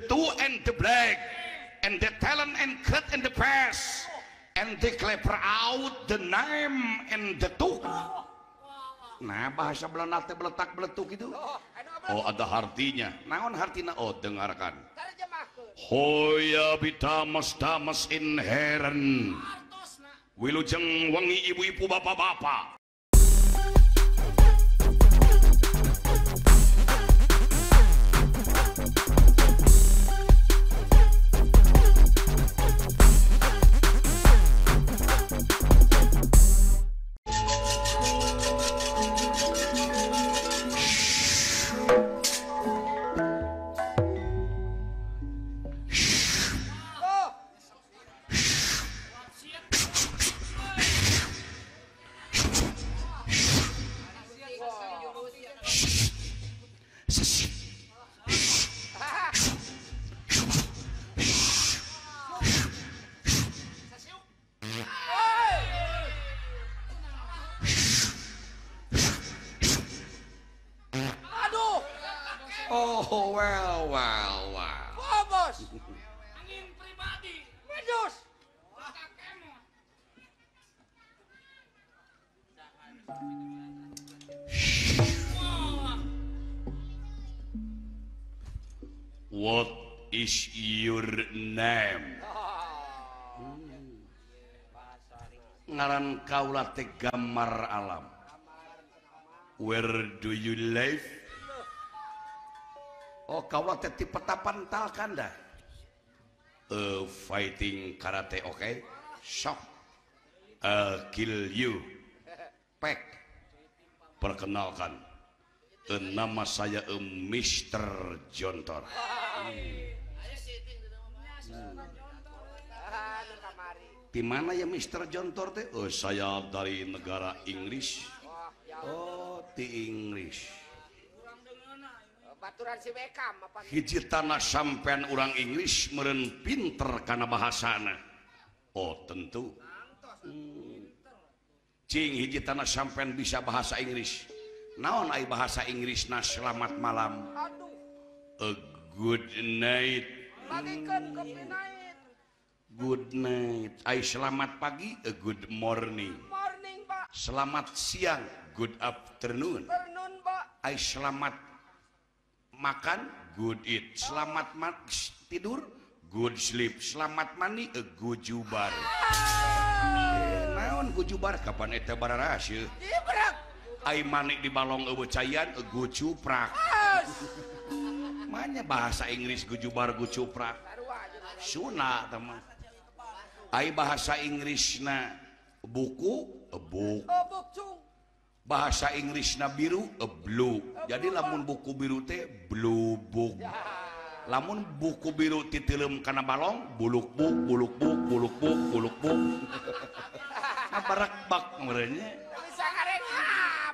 two and the black and the talent and cut and the pass and the clever out the name and the two. Nah bahasa Belanda teh beletak beletuk itu. Oh ada artinya. Naon artina? Oh dengarkan. Hoya bitamas damas inheren. Wilujeng wangi ibu-ibu bapak-bapak. Oh well. Oh bos. Angin pribadi. Medus. What is your name? Ngaran kaula teh Gamar Alam. Where do you live? Oh kaula teh ti Petapan Talkanda. Fighting karate, okay? Shock. Kill you. Pek. Perkenalkan. Nama saya Mr. Jontor. Di mana ya Mr. Jontor teh? Oh saya dari negara Inggris. Oh di Inggris. Baturan si Beckham apa? Hiji tanah sampean orang Inggris meureun pinter kana bahasana. Oh tentu. Cing hiji tanah sampean bisa bahasa Inggris. Naon ai bahasa Inggrisna selamat malam? Aduh. A good night. Bagikeun good night. Good night. Ai selamat pagi, a good morning. Morning, Pak. Selamat siang, good afternoon. Afternoon, Pak. Ai selamat makan, good eat. Selamat tidur, good sleep. Selamat mandi, a good jubar. Naon good jubar? Kapan eta bararas ye? Dibrak. Ai mani di balong eueuh cayan, a good cuprak. Manya bahasa Inggris good jubar, good cuprak. Suna teman. Ai bahasa Inggrisna buku, a book. Bukcung. Bahasa Inggrisna biru, a blue. Jadi lamun buku biru teh blue book. Lamun buku biru titeuleum kana balong, buluk book, buluk book, buluk book, buluk book. Barak bak meureunnya. Bisa ngarengap.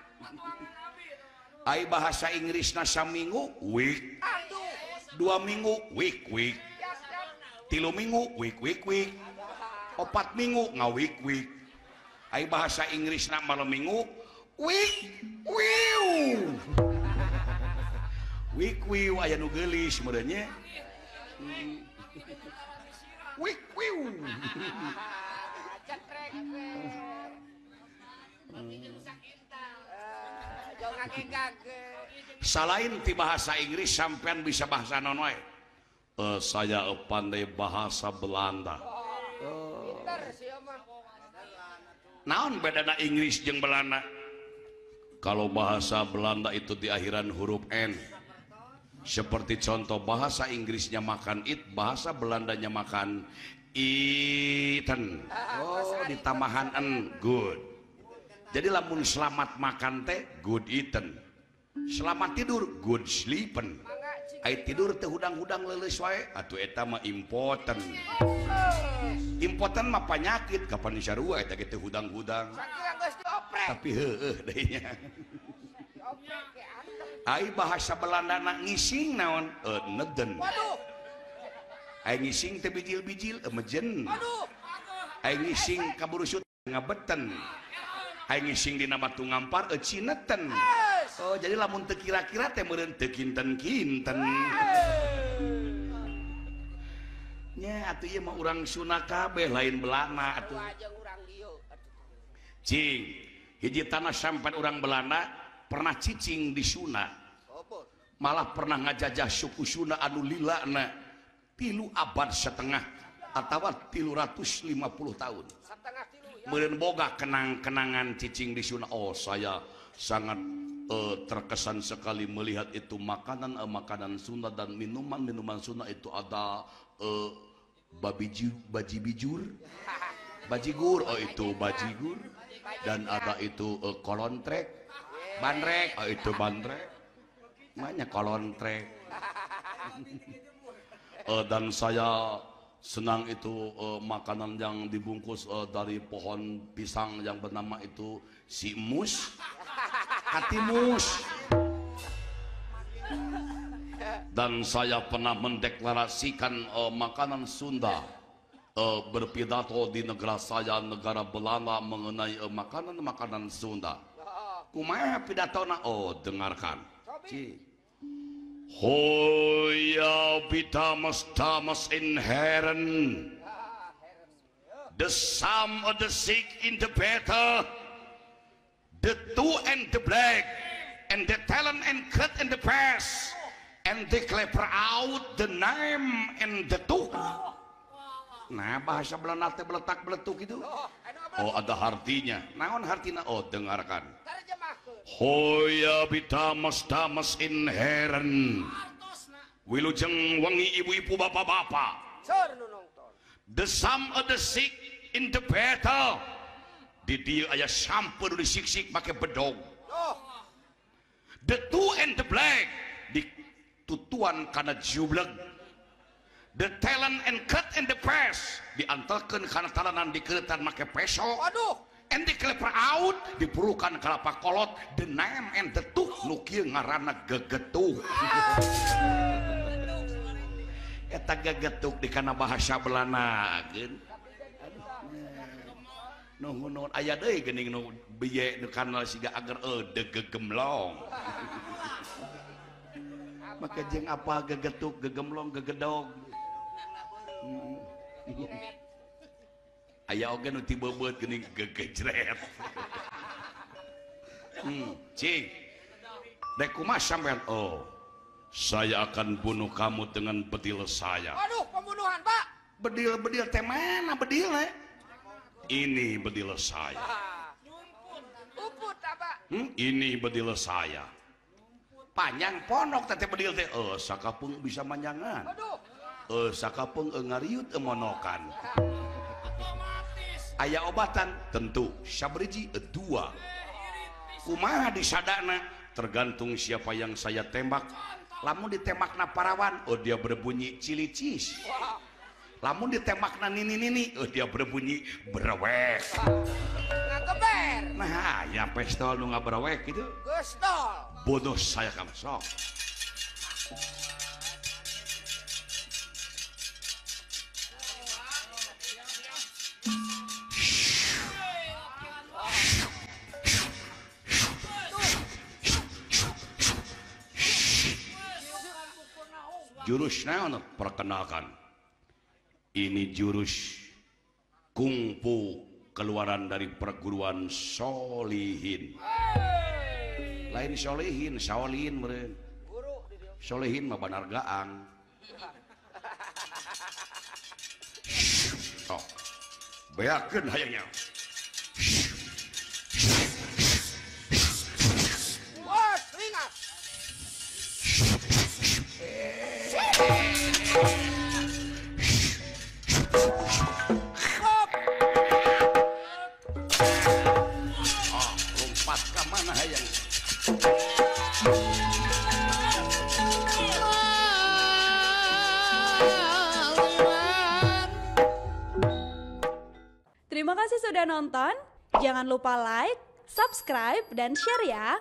Ai bahasa Inggrisna saminggu, week. Aduh. 2 minggu, week. 3 minggu, week. 4 minggu, ngawik. Ai bahasa Inggrisna malam minggu, Week aya nu geulis meureunnya. Week. Cetrek. Salain ti bahasa Inggris sampean bisa bahasa naon wae? Saya pandai bahasa Belanda. Naon bedana Inggris jeung Belanda? Kalau bahasa Belanda itu di akhiran huruf N. Seperti contoh bahasa Inggrisnya makan it, bahasa Belandanya makan eaten. Oh, ditambahan en, good. Jadi lamun selamat makan teh good eaten. Selamat tidur good sleepen. Ai tidur teh hudang-hudang leuleus wae, atuh eta mah impoten. Impoten mah panyakit, kapan disarua eta ge teh hudang-hudang. Tapi heueuh deui nya. Ai bahasa Belandana ngising naon? Neden. Waduh. Ai ngising teh bijil-bijil emejen. Waduh. Ai ngising kaburu sut ngabeten. Ai ngising dina batu ngampar cineten. Oh, jadi lamun teu kira-kira teh meureun teu kinten-kinten. nya atuh ieu mah urang Sunda kabeh lain Belanda atuh. Wajeng urang dieu. Cing, hiji tanah sampean urang Belanda pernah cicing di Sunda. Malah pernah ngajajah suku Sunda anu lilana 3 abad setengah atawa 350 tahun. Setengah tilu ya. Meureun boga kenang-kenangan cicing di Sunda. Oh, saya sangat terkesan sekali melihat itu makanan Sunda dan minuman Sunda itu ada bajigur, oh itu bajigur, dan ada itu kolontrek, bandrek, oh itu bandrek, namanya kolontrek. Dan saya senang itu makanan yang dibungkus dari pohon pisang yang bernama itu si mus. Hatimus. Dan saya pernah mendeklarasikan makanan Sunda berpidato di negara saya, negara Belanda, mengenai makanan Sunda. Kumaha pidatona? Oh, dengarkan. Hoya bitamas tamas in Herren, the sum of the sick in the better, the two and the black, and the talent and cut and the pass, and they clapper out the name and the two. Nah, bahasa Belanda teh beletak-beletuk itu. Oh, ada artinya. Naon artinya? Oh, dengarkan. Hoya bitamas tamas in Herren, wilujeng wangi ibu-ibu bapak-bapak, the sum of the sick in the battle. Di dia aya sampeur disiksik make bedog. The two and the black di tutuan kana jubleg. The talent and cut and the press diantelkeun kana talanan dikeuretan make peso. Waduh. And di kleper out dipurukan kelapa kolot. The name and the two nu kieu ngaranna gegetuk. Eta gegetuk di kana bahasa Belanda geun. Nuhun aya deui geuning nu biye nu kana siga agar gegemlong. Maka jeung apa gegetuk, gegemlong, gegedog. Aya oge nu ti beubeut geuning gegejret. Cing. Dek kumaha sampean? Oh, saya akan bunuh kamu dengan bedil saya. Waduh, pembunuhan, Pak. Bedil teh mana bedilna? Ini bedil saya. Uput apa? Ini bedil saya. Panjang ponok teh bedil teh. Sakapeung bisa manjangan. Waduh. Sakapeung ngariut monokan. Aya obatan tentu sabriji 2. Kumaha disadana tergantung siapa yang saya tembak. Lamun ditembakna parawan, oh dia berbunyi cilicis. Lamun ditembakna nini, oh dia berbunyi berewek. Ngageber. Nah, ya pistol nu ngaberewek gitu. Gustol. Bonus saya kamu sok. Jurus naon perkenalkan. Ini jurus kungfu keluaran dari perguruan Solihin. Lain Solihin, Shaolin meureun. Solihin mah Banar Gaang. Oh. Beakeun hayangnya. Wah, ringan. Lompat ke mana hayang? Terima kasih sudah nonton. Jangan lupa like, subscribe, dan share ya.